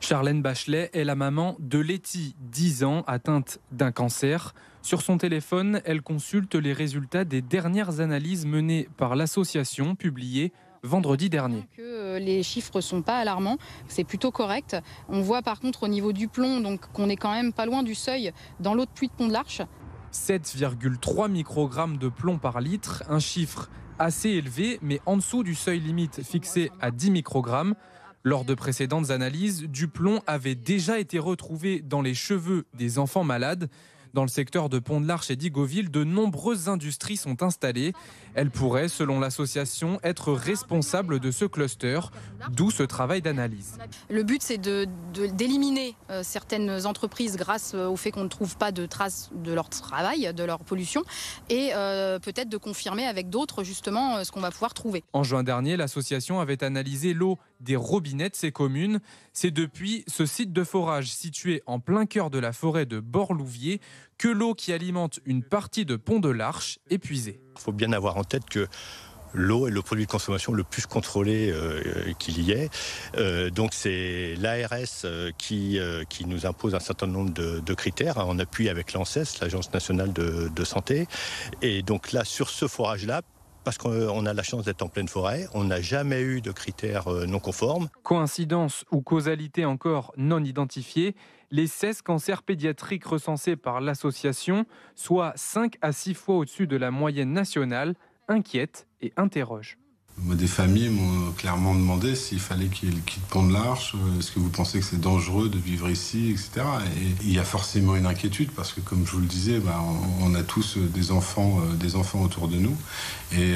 Charlène Bachelet est la maman de Letty, 10 ans, atteinte d'un cancer. Sur son téléphone, elle consulte les résultats des dernières analyses menées par l'association, publiées vendredi dernier. Les chiffres ne sont pas alarmants, c'est plutôt correct. On voit par contre au niveau du plomb qu'on est quand même pas loin du seuil dans l'eau de pluie de Pont-de-l'Arche. 7,3 microgrammes de plomb par litre, un chiffre assez élevé, mais en dessous du seuil limite fixé à 10 microgrammes. Lors de précédentes analyses, du plomb avait déjà été retrouvé dans les cheveux des enfants malades. Dans le secteur de Pont-de-l'Arche et d'Igoville, de nombreuses industries sont installées. Elles pourraient, selon l'association, être responsables de ce cluster, d'où ce travail d'analyse. Le but, c'est d'éliminer certaines entreprises grâce au fait qu'on ne trouve pas de traces de leur travail, de leur pollution, et peut-être de confirmer avec d'autres, justement, ce qu'on va pouvoir trouver. En juin dernier, l'association avait analysé l'eau des robinets de ces communes. C'est depuis ce site de forage situé en plein cœur de la forêt de Bort-Louviers que l'eau qui alimente une partie de Pont-de-l'Arche est puisée. Il faut bien avoir en tête que l'eau est le produit de consommation le plus contrôlé qu'il y ait. Donc c'est l'ARS qui nous impose un certain nombre de critères, en appui avec l'ANSES, l'Agence nationale de santé. Et donc là, sur ce forage-là, parce qu'on a la chance d'être en pleine forêt, on n'a jamais eu de critères non conformes. Coïncidence ou causalité encore non identifiée, les 16 cancers pédiatriques recensés par l'association, soit 5 à 6 fois au-dessus de la moyenne nationale, inquiètent et interrogent. Des familles m'ont clairement demandé s'il fallait qu'ils quittent Pont-de-l'Arche, est-ce que vous pensez que c'est dangereux de vivre ici, etc. Et il y a forcément une inquiétude parce que, comme je vous le disais, on a tous des enfants autour de nous. Et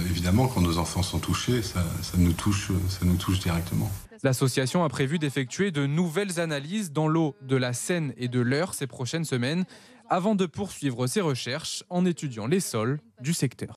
évidemment, quand nos enfants sont touchés, ça nous touche directement. L'association a prévu d'effectuer de nouvelles analyses dans l'eau de la Seine et de l'Eure ces prochaines semaines, avant de poursuivre ses recherches en étudiant les sols du secteur.